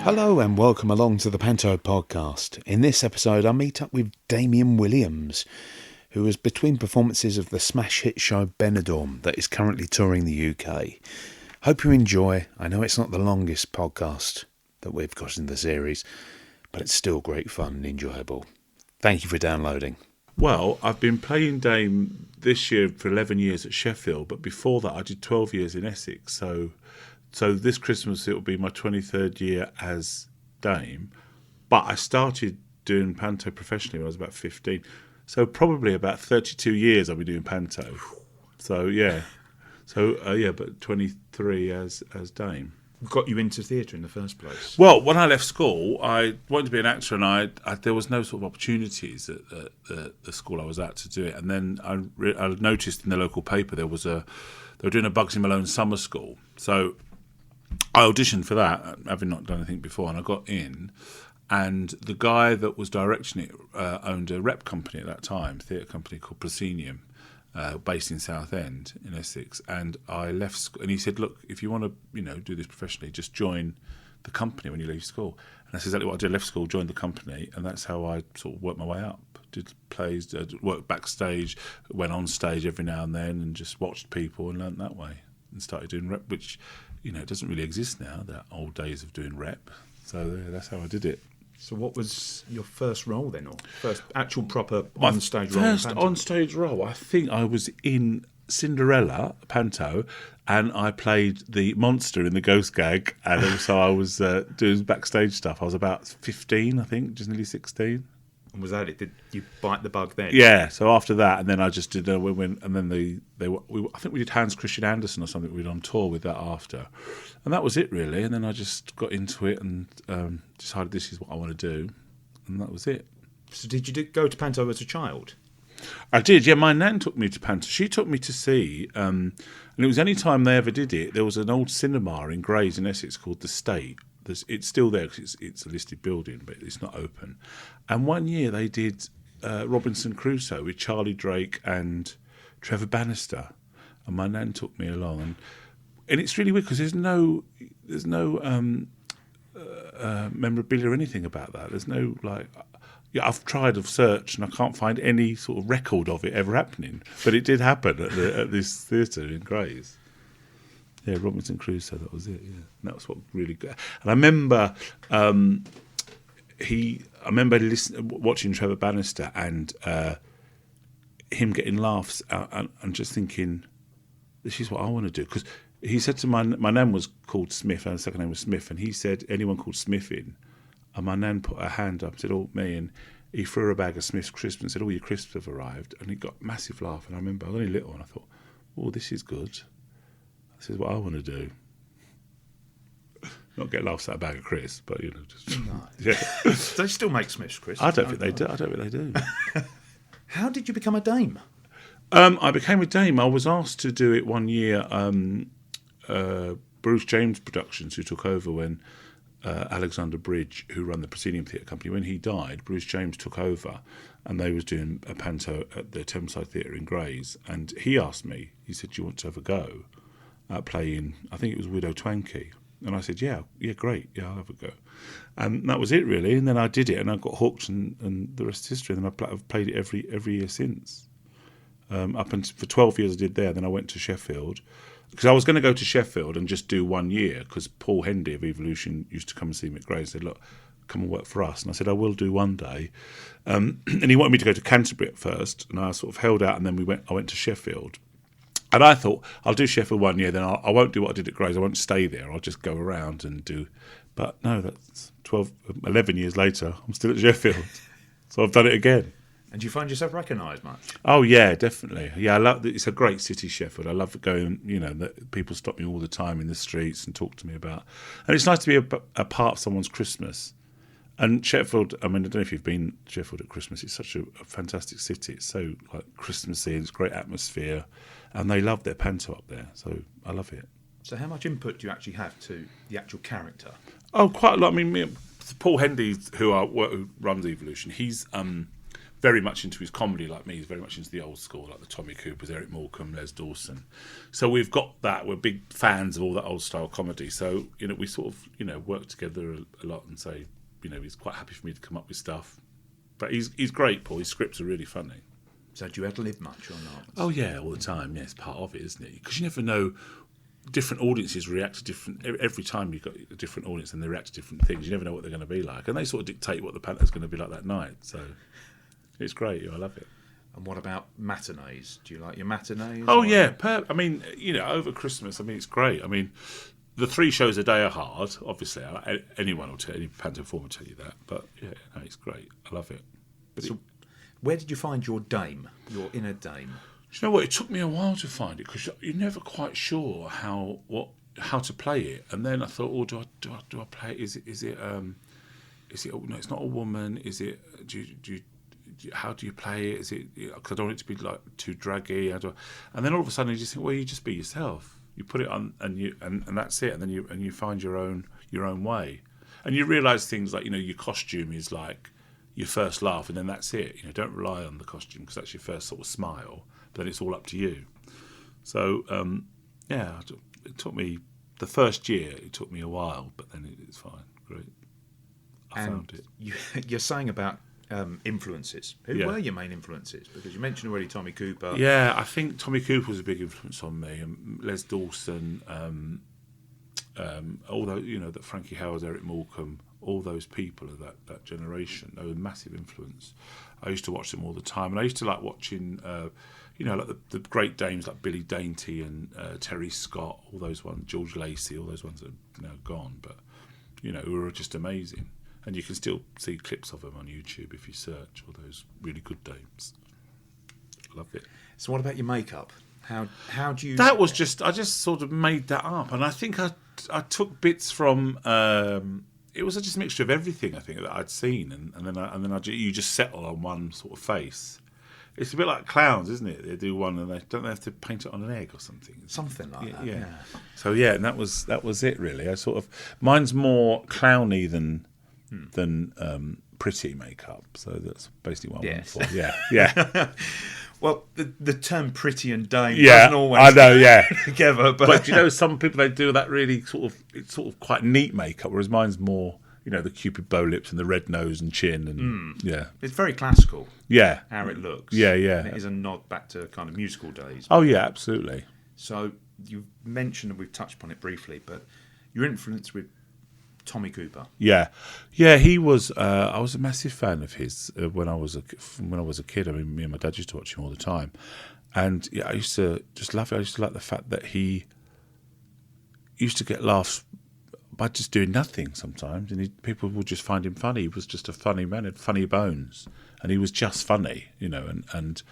Hello and welcome along to the Panto podcast. In this episode I meet up with Damian Williams, who is between performances of the smash hit show Benidorm that is currently touring the UK. Hope you enjoy. I know it's not the longest podcast that we've got in the series, but it's still great fun and enjoyable. Thank you for downloading. Well, I've been playing Dame this year for 11 years at Sheffield, but before that I did 12 years in Essex, so this Christmas it will be my 23rd year as Dame, but I started doing Panto professionally when I was about 15, so probably about 32 years I'll be doing Panto. So yeah, but 23 as Dame. Got you into theatre in the first place? Well, when I left school, I wanted to be an actor, and I there was no sort of opportunities at the school I was at to do it. And then I noticed in the local paper they were doing a Bugsy Malone summer school, so I auditioned for that, having not done anything before, and I got in. And the guy that was directing it owned a rep company at that time, theatre company called Proscenium, based in Southend in Essex. And I left school, and he said, "Look, if you want to, do this professionally, just join the company when you leave school." And that's exactly what I did. I left school, joined the company, and that's how I sort of worked my way up. Did plays, worked backstage, went on stage every now and then, and just watched people and learnt that way. And started doing rep, which, it doesn't really exist now, the old days of doing rep. So that's how I did it. So what was your first role then, or first actual proper on-stage role? First on-stage role, I think I was in Cinderella, Panto, and I played the monster in the ghost gag, and also I was doing backstage stuff. I was about 15, I think, just nearly 16. And was that it? Did you bite the bug then? Yeah. So after that, and then I just did. We went, and then I think we did Hans Christian Andersen or something. We were on tour with that after, and that was it really. And then I just got into it and decided this is what I want to do, and that was it. So did you go to Panto as a child? I did. Yeah, my nan took me to Panto. She took me to see, and it was any time they ever did it. There was an old cinema in Grays in Essex called The State. It's still there because it's a listed building, but it's not open. And one year they did Robinson Crusoe with Charlie Drake and Trevor Bannister, and my nan took me along, and it's really weird because there's no memorabilia or anything about that. There's no I've tried to search and I can't find any sort of record of it ever happening, but it did happen at this theatre in Grays. Yeah, Robinson Crusoe, that was it, yeah. And that was what really good. And I remember watching Trevor Bannister and him getting laughs and just thinking, this is what I want to do. Because he said to my nan was called Smith, and her second name was Smith, and he said, anyone called Smith in? And my nan put her hand up and said, "Oh, me," and he threw her a bag of Smith's crisps and said, "All your crisps have arrived." And he got a massive laugh, and I remember I was only little, and I thought, oh, this is good. This is what I want to do. Not get laughs at a bag of crisps, but just yeah. They still make Smith's crisps. I don't think they do. I don't think they do. How did you become a Dame? I became a Dame. I was asked to do it one year. Bruce James Productions, who took over when Alexander Bridge, who ran the Proscenium Theatre Company, when he died, Bruce James took over, and they was doing a panto at the Thameside Theatre in Grays, and he asked me. He said, "Do you want to have a go at playing?" I think it was Widow Twankey, and I said, "Yeah, great, yeah, I'll have a go." And that was it really. And then I did it, and I got hooked, and the rest is history. And then I've played it every year since. Up until for 12 years I did there. Then I went to Sheffield. Because I was going to go to Sheffield and just do 1 year, because Paul Hendy of Evolution used to come and see me at Grays and said, "Look, come and work for us." And I said, "I will do one day." And he wanted me to go to Canterbury at first, and I sort of held out, and then I went to Sheffield. And I thought, I'll do Sheffield 1 year, then I won't do what I did at Grays, I won't stay there, I'll just go around and do... But no, that's 11 years later, I'm still at Sheffield. So I've done it again. And do you find yourself recognised much? Oh yeah, definitely. Yeah, I love. It's a great city, Sheffield. I love going. That people stop me all the time in the streets and talk to me about. And it's nice to be a part of someone's Christmas. And Sheffield. I mean, I don't know if you've been to Sheffield at Christmas. It's such a fantastic city. It's so Christmassy. It's great atmosphere, and they love their panto up there. So I love it. So how much input do you actually have to the actual character? Oh, quite a lot. I mean, Paul Hendy, who runs Evolution, he's very much into his comedy like me. He's very much into the old school, like the Tommy Coopers, Eric Morecambe, Les Dawson. So we've got that. We're big fans of all that old style comedy. So, we sort of, work together a lot and say, he's quite happy for me to come up with stuff. But he's great, Paul. His scripts are really funny. So do you ad-lib much or not? Oh, yeah, all the time. Yeah, it's part of it, isn't it? Because you never know. Different audiences react to different. Every time you've got a different audience and they react to different things, you never know what they're going to be like. And they sort of dictate what the Panto's going to be like that night. So it's great. I love it. And what about matinees? Do you like your matinees? Oh, yeah. Over Christmas, it's great. The 3 shows a day are hard, obviously. Anyone will tell you, any Panto performer will tell you that. But, yeah, no, it's great. I love it. So, where did you find your dame, your inner dame? Do you know what? It took me a while to find it because you're never quite sure how to play it. And then I thought, oh, do I play it? Is it? No, it's not a woman. Is it? How do you play it? Is it? Because I don't want it to be like too draggy. And then all of a sudden you just think, well, you just be yourself. You put it on, and that's it. And then you find your own way, and you realise things like your costume is like your first laugh, and then that's it. Don't rely on the costume because that's your first sort of smile. But then it's all up to you. So, it took me, the first year, it took me a while, but then it's fine. Great. I found it. You're saying about influences. Who were your main influences? Because you mentioned already Tommy Cooper. Yeah, I think Tommy Cooper was a big influence on me. Les Dawson, although, that Frankie Howard, Eric Morecambe, all those people of that generation, they were a massive influence. I used to watch them all the time. And I used to like watching... like the great dames like Billy Dainty and Terry Scott, all those ones, George Lacey, all those ones are now gone, but who were just amazing. And you can still see clips of them on YouTube if you search all those really good dames. Love it. So what about your makeup? How do you? That was I just sort of made that up, and I think I took bits from. It was just a mixture of everything I think that I'd seen, and then you just settle on one sort of face. It's a bit like clowns, isn't it? They do one and they have to paint it on an egg or something. Something like that. Yeah. So and that was it really. I sort of mine's more clowny than pretty makeup. So that's basically what I went for. Yeah. Well, the term pretty and dame doesn't always I know, together. But some people they do that really sort of quite neat makeup, whereas mine's more. The Cupid bow lips and the red nose and chin, and it's very classical. Yeah, how it looks. Yeah. And it is a nod back to kind of musical days. Oh yeah, absolutely. So you mentioned, and we've touched upon it briefly, but your influence with Tommy Cooper. Yeah. He was. I was a massive fan of his when I was a kid. Me and my dad used to watch him all the time, and I used to just love it. I used to like the fact that he used to get laughs by just doing nothing sometimes, and people would just find him funny. He was just a funny man, had funny bones, and he was just funny, and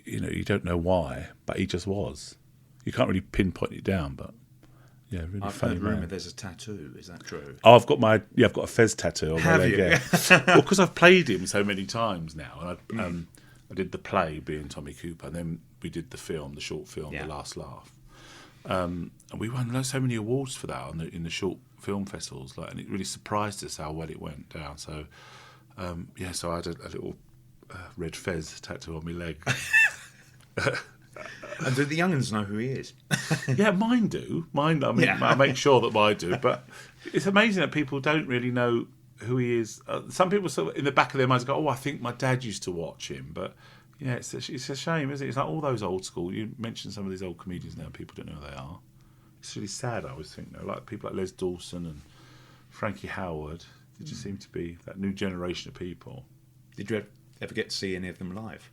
you don't know why, but he just was. You can't really pinpoint it down, but really I've funny heard man. rumour there's a tattoo. Is that true? Oh, I've got a Fez tattoo on my leg. You? Yeah. Well, because I've played him so many times now, and I did the play being Tommy Cooper, and then we did the short film, The Last Laugh. And we won so many awards for that in the short film festivals, and it really surprised us how well it went down. So, so I had a little red Fez tattoo on my leg. And do the young'uns know who he is? Yeah, mine do. I make sure that mine do. But it's amazing that people don't really know who he is. Some people sort of in the back of their minds go, "Oh, I think my dad used to watch him," but. Yeah, it's a shame, isn't it? It's like all those old school. You mentioned some of these old comedians now. People don't know who they are. It's really sad. I always think like people like Les Dawson and Frankie Howard. They just seem to be that new generation of people. Did you ever get to see any of them live?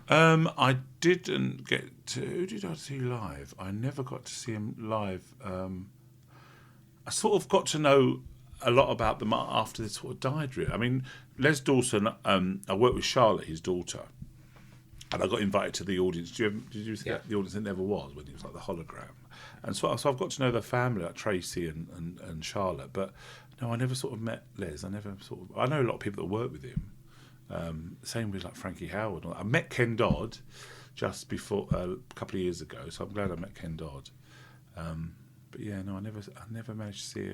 I didn't get to. Who did I see live? I never got to see him live. I sort of got to know a lot about them after they sort of died. Really, Les Dawson. I worked with Charlotte, his daughter. And I got invited to the audience. Did you see the audience that never was when he was like the hologram? And so I've got to know their family, like Tracy and Charlotte. But no, I never sort of met Les. I know a lot of people that work with him. Same with like Frankie Howard. I met Ken Dodd just before a couple of years ago, so I'm glad I met Ken Dodd. But yeah, no, I never managed to see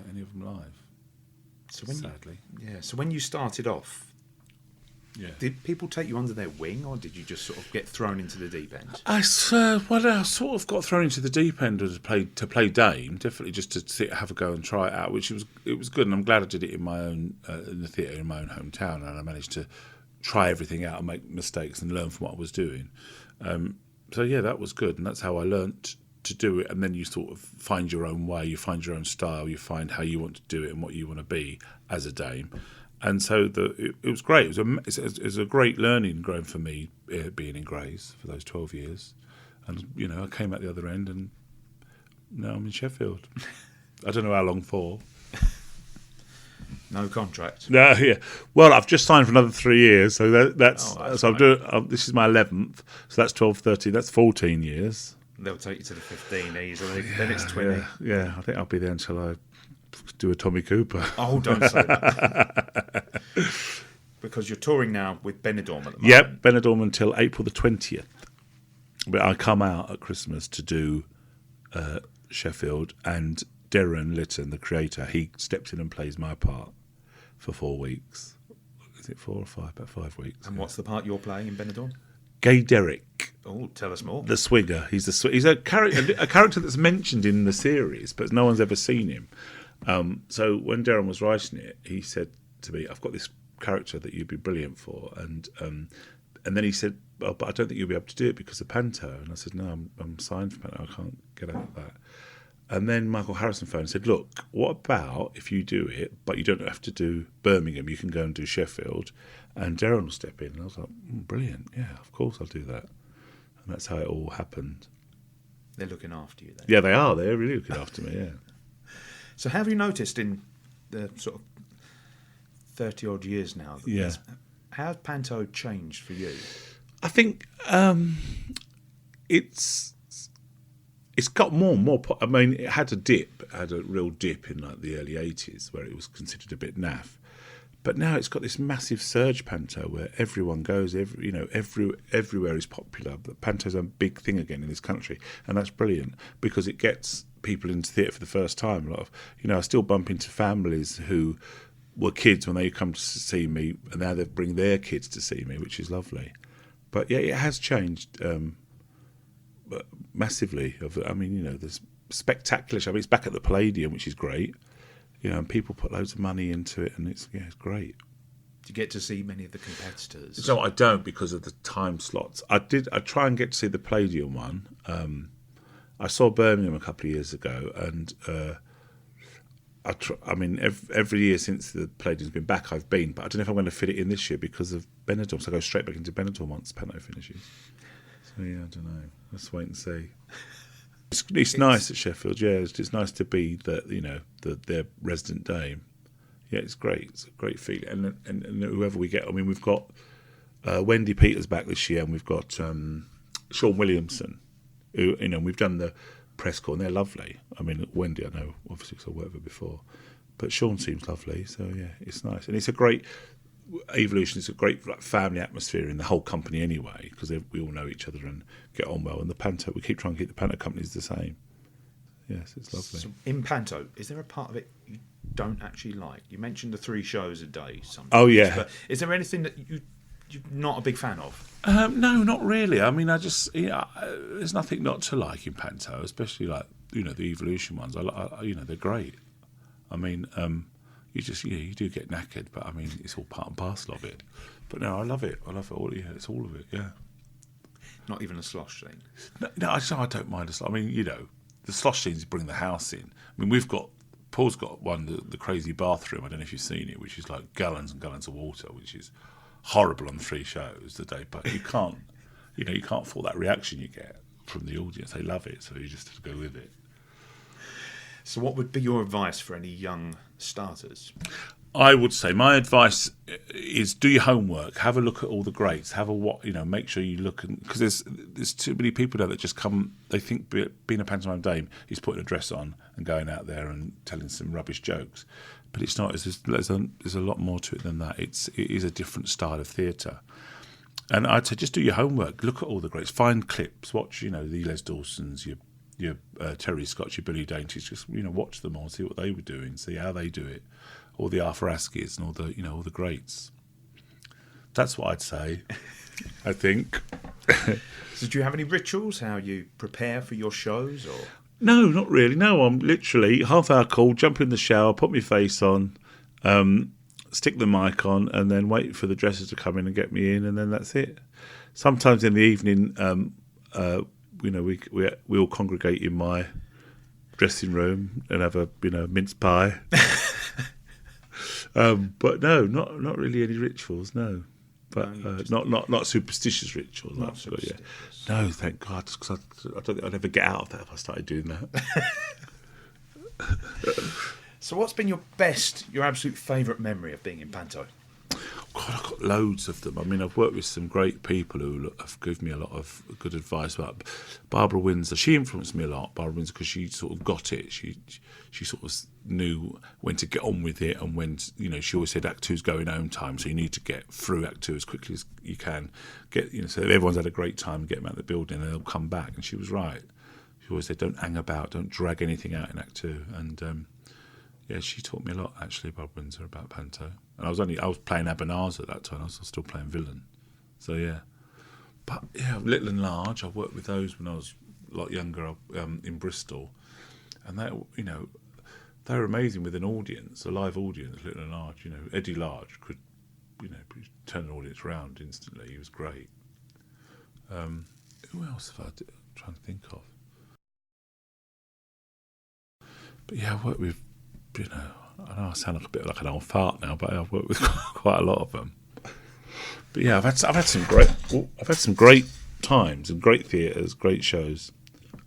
any of them live. So sadly. So when you started off, Yeah. Did people take you under their wing, or did you just sort of get thrown into the deep end? I sort of got thrown into the deep end to play Dame, definitely just to have a go and try it out, which it was good, and I'm glad I did it in my own in the theatre in my own hometown, and I managed to try everything out and make mistakes and learn from what I was doing. So yeah, that was good, and that's how I learnt to do it. And then you sort of find your own way, you find your own style, you find how you want to do it and what you want to be as a Dame. And so it was great. It was a great learning growing for me, being in Grays for those 12 years. And, I came out the other end and now I'm in Sheffield. I don't know how long for. No contract. No, yeah. Well, I've just signed for another 3 years. So that's so I'm doing, this is my 11th. So that's 12, 13, that's 14 years. They'll take you to the 15 easily. Then it's 20. Yeah, I think I'll be there until I do a Tommy Cooper. Oh, don't say that. Because you're touring now with Benidorm at the moment. Yep, Benidorm until April the 20th. But I come out at Christmas to do Sheffield, and Darren Litton, the creator, he stepped in and plays my part for 4 weeks. Is it 4 or 5? About 5 weeks. And what's the part you're playing in Benidorm? Gay Derrick. Oh, tell us more. The Swigger. He's a character that's mentioned in the series, but no one's ever seen him. So when Darren was writing it, he said to me, "I've got this character that you'd be brilliant for," and then he said, "Oh, but I don't think you'll be able to do it because of Panto." And I said, "No, I'm signed for Panto. I can't get out of that." And then Michael Harrison phoned and said, "Look, what about if you do it, but you don't have to do Birmingham? You can go and do Sheffield, and Darren will step in." And I was like, "Brilliant! Yeah, of course I'll do that." And that's how it all happened. They're looking after you then. Yeah, they are. They're really looking after me. Yeah. So have you noticed in the sort of 30-odd years now, how has Panto changed for you? I think it's got more and more. I mean, it had a real dip in like the early 80s where it was considered a bit naff. But now it's got this massive surge Panto where everyone goes, everywhere is popular. But Panto's a big thing again in this country, and that's brilliant because it gets people into theatre for the first time. A lot of, I still bump into families who were kids when they come to see me, and now they bring their kids to see me, which is lovely. But yeah, it has changed massively. There's spectacular show. I mean, it's back at the Palladium, which is great. And people put loads of money into it, and it's great. Do you get to see many of the competitors? So I don't because of the time slots. I try and get to see the Palladium one. I saw Birmingham a couple of years ago, and every year since the Palladium's been back, I've been, but I don't know if I'm going to fit it in this year because of Benidorm. So I go straight back into Benidorm once Panto finishes. So yeah, I don't know. Let's wait and see. It's nice at Sheffield, yeah. It's nice to be their resident Dame. Yeah, it's great. It's a great feeling, and whoever we get. I mean, we've got Wendy Peters back this year, and we've got Sean Williamson. Who we've done the press corps, and they're lovely. I mean, Wendy, I know obviously because I worked with her before, but Sean seems lovely. So yeah, it's nice, and it's a great evolution. It's a great family atmosphere in the whole company anyway, because we all know each other and get on well. And the Panto, we keep trying to keep the Panto companies the same. Yes, it's lovely. So in Panto, is there a part of it you don't actually like? You mentioned the 3 shows a day sometimes. Oh yeah. But is there anything that you're not a big fan of? No, not really. I mean, there's nothing not to like in Panto, especially like the evolution ones. They're great. I mean, you do get knackered, but I mean, it's all part and parcel of it. But no, I love it. I love it all. Yeah, it's all of it. Yeah. Not even a slosh scene. No, I don't mind a slosh. I mean, the slosh scenes bring the house in. I mean, Paul's got one, the crazy bathroom. I don't know if you've seen it, which is like gallons and gallons of water, which is horrible on 3 shows a day. But you can't, you can't fault that reaction you get from the audience. They love it, so you just have to go with it. So what would be your advice for any young starters? I would say my advice is do your homework. Have a look at all the greats. Make sure you look, because there's too many people there that just come. They think being a pantomime dame is putting a dress on and going out there and telling some rubbish jokes, but it's not. There's a lot more to it than that. It is a different style of theatre, and I'd say just do your homework. Look at all the greats. Find clips. Watch the Les Dawsons, your Terry Scotts, your Billy Dainties. Just watch them all, see what they were doing, see how they do it. All the Arthur Askys and all the greats. That's what I'd say. I think. So do you have any rituals, how you prepare for your shows? Or No, not really. No, I'm literally half-hour call, jump in the shower, put my face on, stick the mic on, and then wait for the dressers to come in and get me in, and then that's it. Sometimes in the evening, we all congregate in my dressing room and have a mince pie. But no, not really any rituals. No, but not superstitious rituals. Not superstitious. Yeah. No, thank God, because I don't think I'd ever get out of that if I started doing that. So what's been your absolute favourite memory of being in Panto? God, I've got loads of them. I mean, I've worked with some great people who have given me a lot of good advice about Barbara Windsor. She influenced me a lot, Barbara Windsor, because she sort of got it. She sort of knew when to get on with it, and when she always said Act Two's going home time, so you need to get through Act Two as quickly as you can. So everyone's had a great time, get them out of the building, and they'll come back. And she was right. She always said, don't hang about, don't drag anything out in Act Two. And she taught me a lot, actually, Bob Windsor, about Panto. And I was playing Abanaz at that time. I was still playing villain. So, yeah. But, yeah, Little and Large, I worked with those when I was a lot younger in Bristol. And, they were amazing with an audience, a live audience, Little and Large. Eddie Large could, turn an audience around instantly. He was great. Who else have I'm trying to think of? But, yeah, I worked with... I know I sound like a bit like an old fart now, but I've worked with quite a lot of them. But yeah, I've had some great times and great theatres, great shows,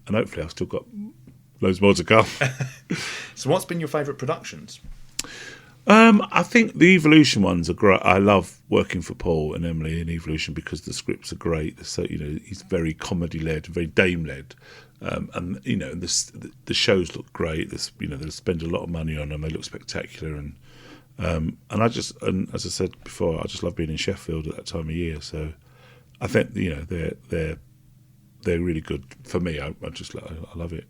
and hopefully I've still got loads more to come. So, what's been your favourite productions? I think the Evolution ones are great. I love working for Paul and Emily in Evolution because the scripts are great. So he's very comedy led, very Dame led. And the shows look great. They spend a lot of money on them. They look spectacular, and as I said before, I just love being in Sheffield at that time of year. So I think they're really good for me. I love it.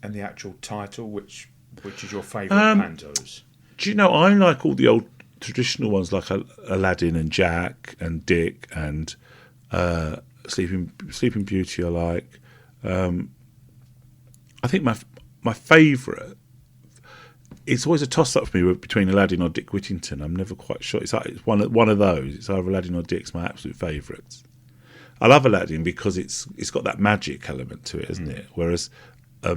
And the actual title, which is your favourite Pantos? Do you know I like all the old traditional ones like Aladdin and Jack and Dick and Sleeping Beauty. I like. I think my favourite, it's always a toss-up for me between Aladdin or Dick Whittington. I'm never quite sure. It's one of those. It's either Aladdin or Dick's my absolute favourites. I love Aladdin because it's got that magic element to it, isn't it? Whereas a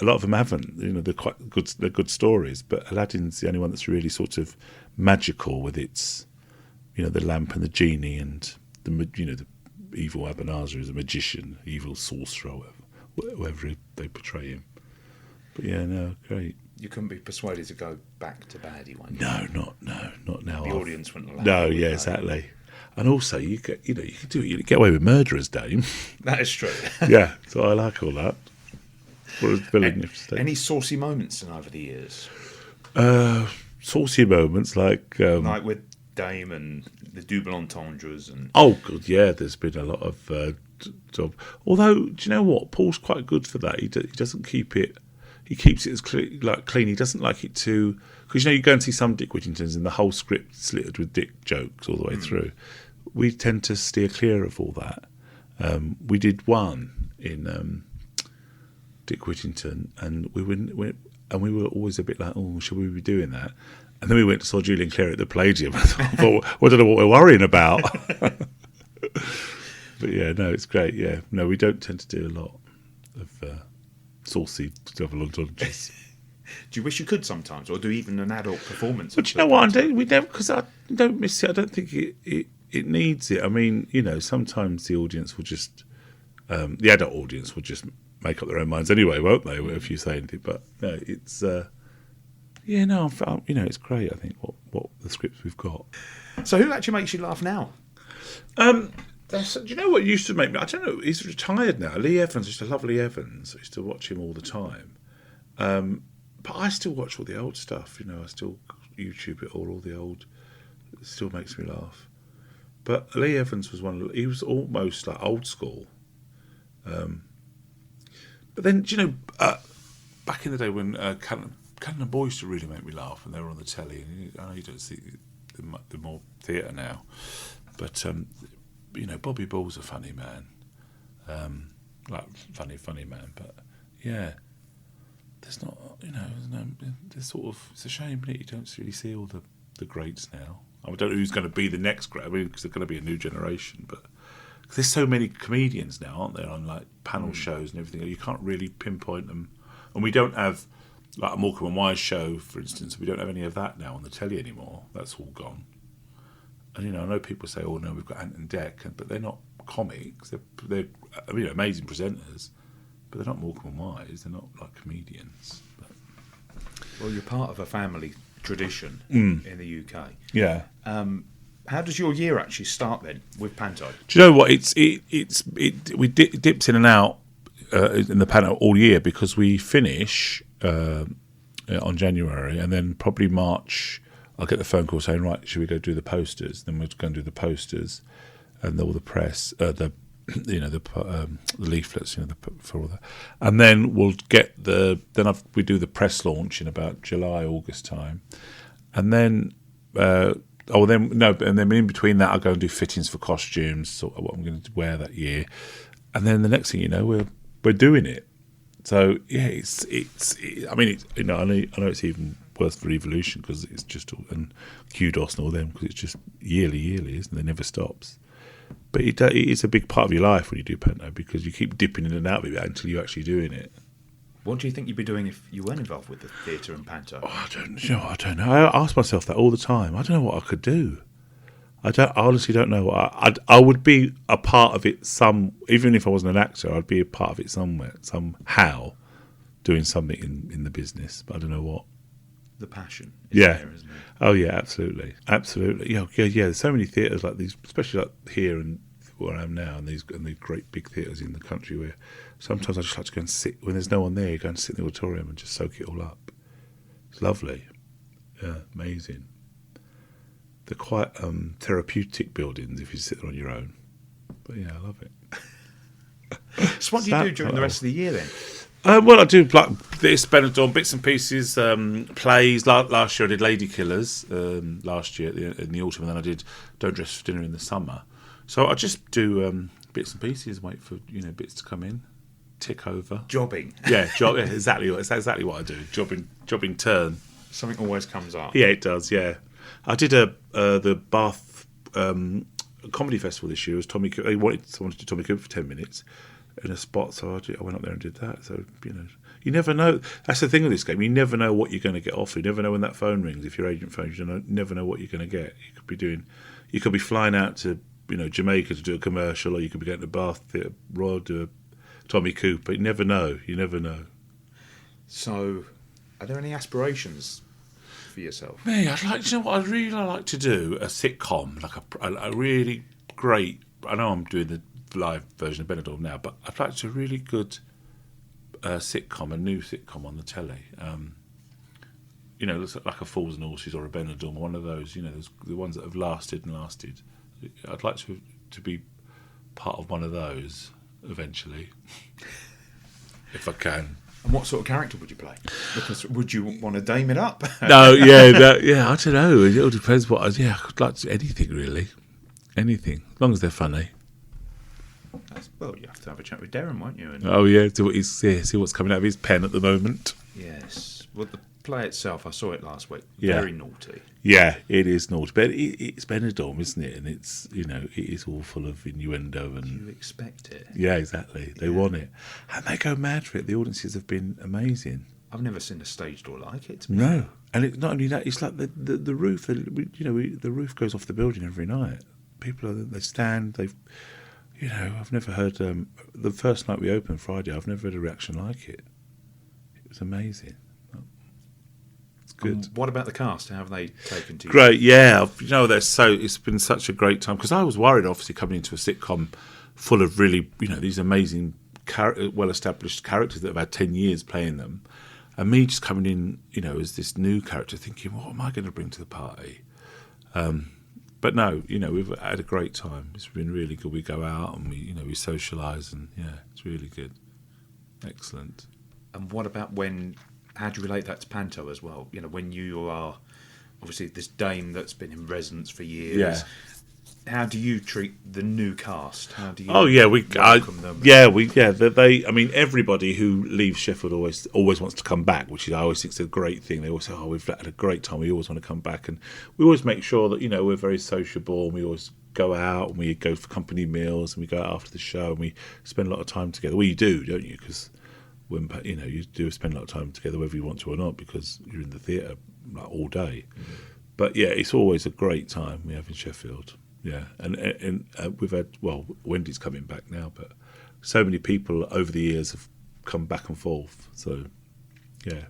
lot of them haven't. They're quite good. They're good stories, but Aladdin's the only one that's really sort of magical with its, the lamp and the genie and the evil Abanazar is a magician, evil sorcerer, whatever they portray him. But yeah, no, great. You couldn't be persuaded to go back to baddie one. No, not now. The audience wouldn't allow. No, yeah, exactly. And also, you can get away with murderers, Dame. That is true. Yeah, so I like all that. What is villain? Any saucy moments over the years? Saucy moments like with Dame and the double entendres and. Oh, good, yeah. There's been a lot of job. Although, do you know what? Paul's quite good for that. He doesn't keep it. He keeps it as clean. He doesn't like it to, because you go and see some Dick Whittingtons and the whole script slittered with Dick jokes all the way through. We tend to steer clear of all that. We did one in Dick Whittington, and we were always a bit like, oh, should we be doing that? And then we went to saw Julian Clare at the Palladium. I thought, I don't know what we're worrying about. But yeah, no, it's great. Yeah, no, we don't tend to do a lot of saucy double entendres. Do you wish you could sometimes, or do even an adult performance? But you know what? We don't, because I don't miss it. I don't think it needs it. I mean, sometimes the audience will just, the adult audience will just make up their own minds anyway, won't they? If you say anything, but no, it's it's great. I think what the scripts we've got. So who actually makes you laugh now? Do you know what used to make me? I don't know. He's retired now. Lee Evans. I used to love Lee Evans. I used to watch him all the time. But I still watch all the old stuff. I still YouTube it all the old. It still makes me laugh. But Lee Evans was he was almost like old school. But then, back in the day when Cannon and Boy used to really make me laugh when they were on the telly. And I know you don't see the more theatre now. But Bobby Ball's a funny man, funny man. But yeah, there's not, there's sort of, it's a shame that you don't really see all the greats now. I don't know who's going to be the next great. I mean, because there's going to be a new generation, but there's so many comedians now, aren't there, on like panel shows and everything. You can't really pinpoint them, and we don't have like a Morecambe and Wise show, for instance. We don't have any of that now on the telly anymore. That's all gone. And I know people say, "Oh no, we've got Ant and Dec," but they're not comics. They're amazing presenters, but they're not Morecambe and Wise. They're not like comedians. But. Well, you're part of a family tradition in the UK. Yeah. How does your year actually start then with Panto? Do you know what? We dips in and out in the Panto all year because we finish on January, and then probably March I'll get the phone call saying, right, should we go do the posters? Then we're going to do the posters and all the press, the leaflets, for all that, and then we'll get we do the press launch in about July, August time, and then. And then in between that, I'll go and do fittings for costumes, sort of what I'm going to wear that year, and then the next thing you know, we're doing it. So yeah, I know it's even worse for Evolution because it's just and Kudos and all them because it's just yearly, isn't it? It never stops. But it is a big part of your life when you do Panto because you keep dipping in and out of it until you're actually doing it. What do you think you'd be doing if you weren't involved with the theatre and Panto? Oh, I don't know. I ask myself that all the time. I don't know what I could do. I honestly don't know. I would be a part of it even if I wasn't an actor, I'd be a part of it somewhere, somehow, doing something in the business. But I don't know what. The passion is there, isn't it? Oh, yeah, absolutely. Yeah. There's so many theatres like these, especially like here and where I am now, and these great big theatres in the country where sometimes I just like to go and sit, when there's no one there, you go and sit in the auditorium and just soak it all up. It's lovely. Yeah, amazing. They're quite therapeutic buildings if you sit there on your own. But yeah, I love it. So what do you do during the rest of the year then? Well, I do like this, Benidorm, bits and pieces, plays. Last year I did Lady Killers, last year in the autumn, and then I did Don't Dress for Dinner in the summer. So I just do bits and pieces, wait for bits to come in, tick over. Jobbing. Yeah, exactly. It's exactly what I do. Jobbing turn. Something always comes up. Yeah, it does. Yeah, I did the Bath comedy festival this year. It was Tommy Cooper. They wanted someone to do Tommy Cooper for 10 minutes in a spot, so I went up there and did that. So you never know. That's the thing with this game. You never know what you're going to get off. You never know when that phone rings. If your agent phones, you never know what you're going to get. You could be flying out to Jamaica to do a commercial, or you could be going to Bath Theatre Royal to do a Tommy Cooper. You never know. So, are there any aspirations for yourself? Me, I'd really like to do a sitcom, like a really great. I know I'm doing the live version of Benidorm now, but I'd like to do a really good sitcom, a new sitcom on the telly. Like a Fools and Horses or a Benidorm, one of those. The ones that have lasted and lasted. I'd like to be part of one of those eventually, if I can. And what sort of character would you play? Because would you want to dame it up? No, I don't know. It all depends what. I could like to do anything really, anything, as long as they're funny. Well, you have to have a chat with Darren, won't you? See what's coming out of his pen at the moment. Yes. Well, the play itself, I saw it last week. Yeah. Very naughty. Yeah, it is naughty, but it's Benidorm, isn't it? And it's it is all full of innuendo and you expect it. Yeah, exactly. They want it, and they go mad for it. The audiences have been amazing. I've never seen a stage door like it. No, and it's not only that. It's like the roof. The roof goes off the building every night. People they stand. I've never heard. The first night we opened Friday, I've never had a reaction like it. It was amazing. Good. What about the cast? How have they taken to you? Great, yeah. It's been such a great time because I was worried, obviously, coming into a sitcom full of really, these amazing, well-established characters that have had 10 years playing them, and me just coming in, as this new character, thinking, what am I going to bring to the party? But no, we've had a great time. It's been really good. We go out and we socialise, and yeah, it's really good. Excellent. And what about how do you relate that to Panto as well? When you are obviously this dame that's been in residence for years. Yeah. How do you treat the new cast? How do you? Oh yeah, welcome them? They. I mean, everybody who leaves Sheffield always wants to come back, which I always think is a great thing. They always say, "Oh, we've had a great time. We always want to come back," and we always make sure that we're very sociable. And we always go out and we go for company meals and we go out after the show and we spend a lot of time together. Well, you do, don't you? Because when you do spend a lot of time together, whether you want to or not, because you're in the theatre like all day. Mm-hmm. But yeah, it's always a great time we have in Sheffield. Yeah, and we've had, Wendy's coming back now, but so many people over the years have come back and forth. So, yeah.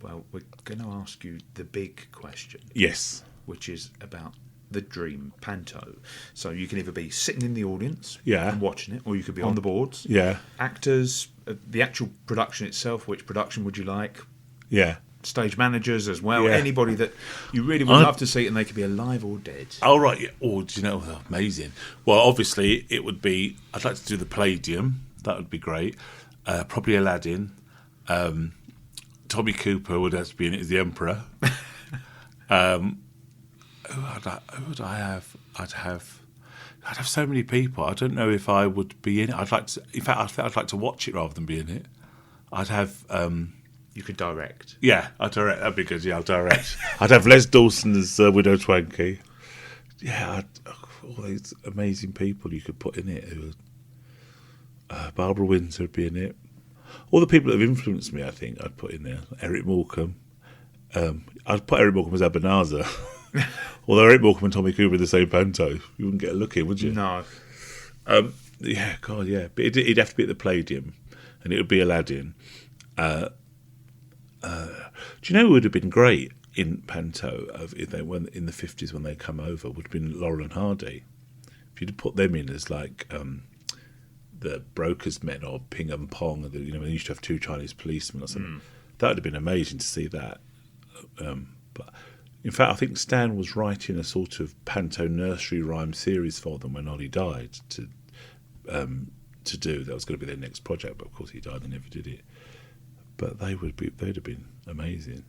Well, we're going to ask you the big question. Yes. Which is about the dream Panto. So you can either be sitting in the audience and watching it, or you could be on the boards. Yeah. Actors, the actual production itself, which production would you like? Yeah. Stage managers as well, anybody that you really would love to see, and they could be alive or dead. Oh, right. Yeah. Oh, do you know? Amazing. Well, obviously, it would be, I'd like to do the Palladium. That would be great. Probably Aladdin. Tommy Cooper would have to be in it as the Emperor. Who would I have? I'd have so many people. I don't know if I would be in it. I'd like to, in fact, I'd like to watch it rather than be in it. I'd have... You could direct. Yeah, I'd direct. That'd be good. Yeah, I'll direct. I'd have Les Dawson as Widow Twankey. Yeah, all these amazing people you could put in it. Barbara Windsor would be in it. All the people that have influenced me, I think, I'd put in there. Eric Morecambe. I'd put Eric Morecambe as Ebenezer. Although Eric Morecambe and Tommy Cooper are the same Panto. You wouldn't get a look in, would you? No. Yeah, God, yeah. But it'd have to be at the Palladium, and it would be Aladdin. Do you know who would have been great in Panto if they went in the 50s when they come over? Would have been Laurel and Hardy. If you'd have put them in as like the brokers' men or Ping and Pong, or they used to have two Chinese policemen or something. That would have been amazing to see that. But in fact, I think Stan was writing a sort of Panto nursery rhyme series for them when Ollie died to do. That was going to be their next project, but of course he died and never did it. But they'd have been amazing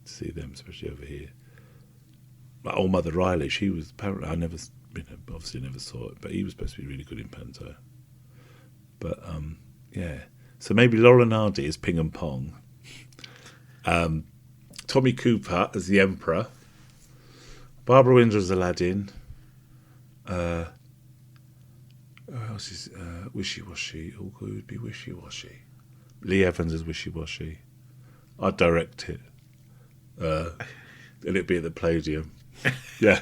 to see them, especially over here. Like old Mother Riley, she was apparently, obviously never saw it, but he was supposed to be really good in Panto. But yeah, so maybe Laurel and Hardy as Ping and Pong, Tommy Cooper as the Emperor, Barbara Windsor as Aladdin. Who else is Wishy Washy? Oh, who would be Wishy Washy? Lee Evans as Wishy Washy. I'd direct it. And it'd be at the Palladium. Yeah.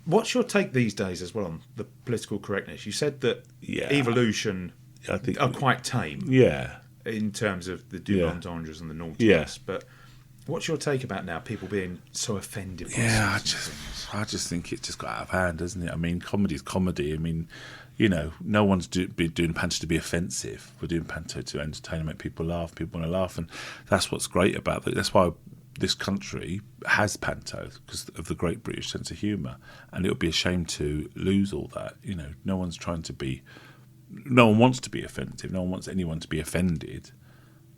What's your take these days as well on the political correctness? You said that Evolution are quite tame. Yeah. In terms of the double entendres and the naughtiness. Yes. But what's your take about now people being so offended by I just think it just got out of hand, doesn't it? I mean, comedy's comedy. I mean, no one's doing Panto to be offensive. We're doing Panto to entertain and make people laugh. People want to laugh, and that's what's great about it. That's why this country has Panto, because of the great British sense of humour. And it would be a shame to lose all that. No one wants to be offensive. No one wants anyone to be offended.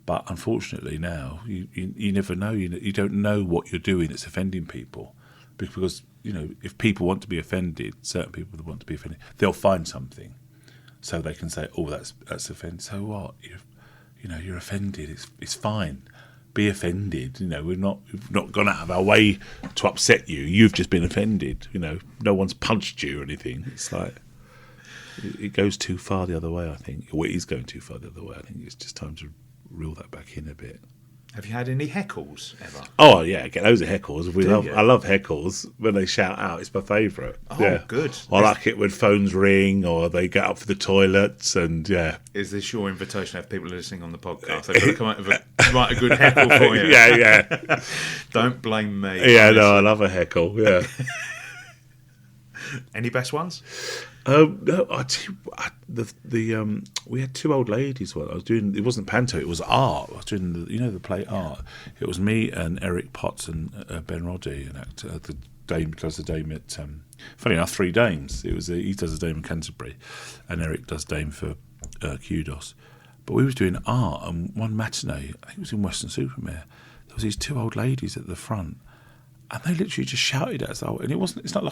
But unfortunately now, you never know. You don't know what you're doing that's offending people. Because, if people want to be offended, certain people that want to be offended, they'll find something. So they can say, oh, that's offended. So what? You're offended. It's fine. Be offended. We've not gone out of our way to upset you. You've just been offended. No one's punched you or anything. It's like, it goes too far the other way, I think. Or it is going too far the other way. I think it's just time to reel that back in a bit. Have you had any heckles ever? Oh yeah, I get loads of heckles. I love heckles when they shout out. It's my favourite. Oh, yeah. Good. I like it when phones ring or they get up for the toilets, and yeah. Is this your invitation to have people listening on the podcast? They've got to come out with a good heckle for you. Yeah. Don't blame me. Yeah, honestly. No, I love a heckle. Yeah. Any best ones? No, I tell you, we had two old ladies. Well, I was doing. It wasn't Panto. It was art. I was doing the play Art. It was me and Eric Potts and Ben Roddy, an actor. The Dame does the Dame at. Funny enough, three Dames. He does the Dame in Canterbury, and Eric does Dame for Kudos. But we was doing art, and one matinee, I think it was in Western Supermare. There was these two old ladies at the front, And they literally just shouted at us, and it's not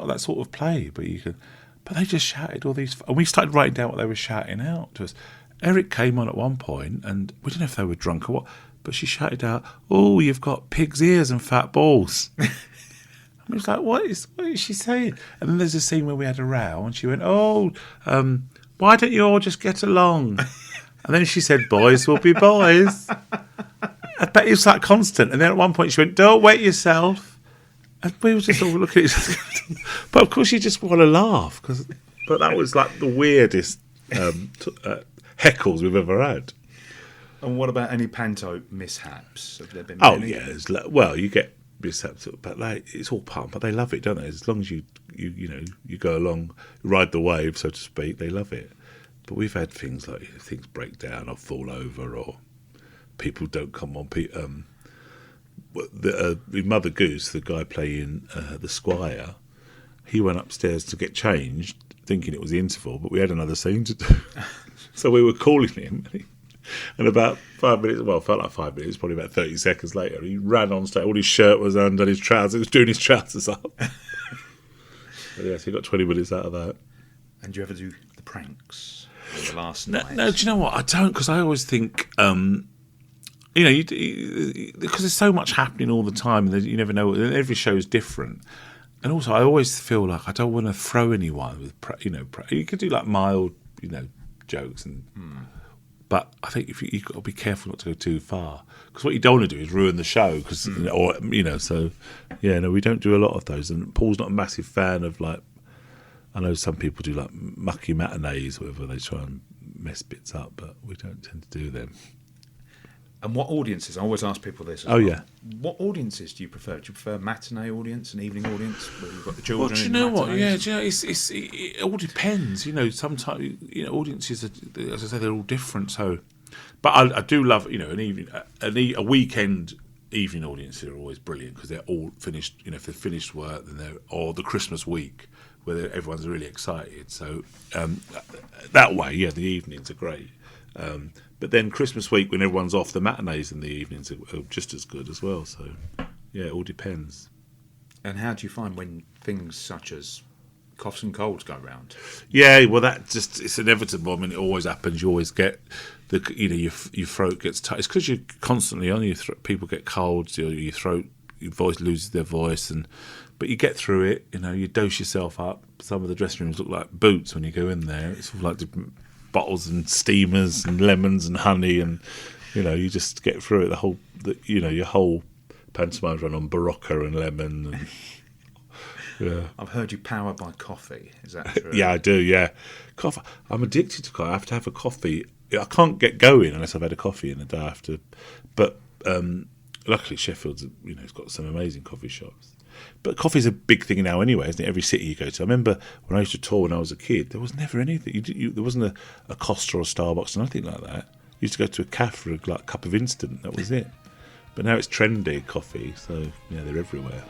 that sort of play, but they just shouted all these, and we started writing down what they were shouting out to us. Eric came on at one point, and we don't know if they were drunk or what, but she shouted out, "Oh, you've got pig's ears and fat balls." And we was like, what is she saying? And then there's a scene where we had a row, and she went, "Oh, why don't you all just get along?" And then she said, "Boys will be boys." But it was like constant. And then at one point she went, "Don't wet yourself." And we were just all looking at each other. But of course you just want to laugh. But that was like the weirdest heckles we've ever had. And what about any panto mishaps? Have there been Oh, many? yeah. Well, you get mishaps, but it's all part, but they love it, don't they? As long as you go along, ride the wave, so to speak, they love it. But we've had things like things break down or fall over, or people don't come on. Mother Goose, the guy playing the Squire, he went upstairs to get changed, thinking it was the interval, but we had another scene to do. So we were calling him, and about 5 minutes, well, it felt like 5 minutes, probably about 30 seconds later, he ran on stage. All his shirt was under, his trousers, he was doing his trousers up. But yeah, so he got 20 minutes out of that. And do you ever do the pranks on the last night? No, do you know what? I don't, because I always think, because there's so much happening all the time, and you never know. Every show is different, and also I always feel like I don't want to throw anyone with, you could do like mild, jokes, and but I think if you've got to be careful not to go too far, because what you don't want to do is ruin the show, So yeah, no, we don't do a lot of those, and Paul's not a massive fan of like. I know some people do like mucky matinees, whatever, they try and mess bits up, but we don't tend to do them. And what audiences? I always ask people this. Yeah. What audiences do you prefer? Do you prefer matinee audience, an evening audience, where you've got the children? Well, do you know what? Yeah, it all depends. Sometimes audiences are, as I say, they're all different. So, but I do love an evening, a weekend evening audience are always brilliant because they're all finished. If they've finished work, then or the Christmas week where everyone's really excited. So that way, yeah, the evenings are great. But then Christmas week, when everyone's off, the matinees and the evenings are just as good as well. So, yeah, it all depends. And how do you find when things such as coughs and colds go round? Yeah, well, it's inevitable. I mean, it always happens. You always get your throat gets tight. It's because you're constantly on your throat. People get colds. Your throat, your voice loses their voice, but you get through it. You dose yourself up. Some of the dressing rooms look like boots when you go in there. It's sort of like different bottles and steamers and lemons and honey, and you just get through it. Your whole pantomime's run on Barocca and lemon. And, yeah, I've heard you power by coffee. Is that true? Yeah, I do. Yeah, coffee. I'm addicted to coffee. I have to have a coffee. I can't get going unless I've had a coffee in a day. I have to, but luckily Sheffield's it's got some amazing coffee shops. But coffee's a big thing now anyway, isn't it? Every city you go to. I remember when I used to tour when I was a kid, there was never anything. There wasn't a Costa or a Starbucks or nothing like that. You used to go to a cafe for a cup of instant. That was it. But now it's trendy coffee, so they're everywhere.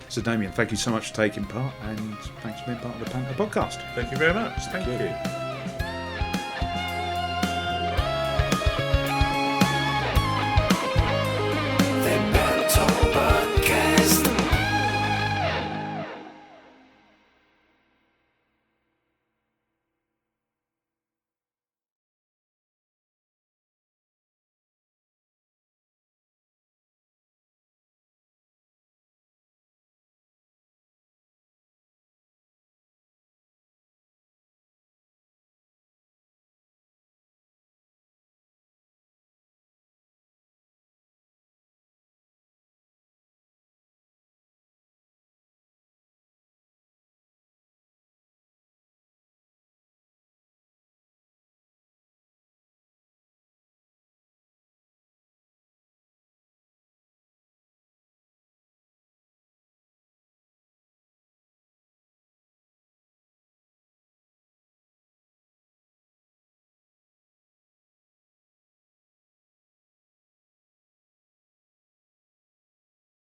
So Damian, thank you so much for taking part, and thanks for being part of the Panto podcast. Thank you very much. Thank you.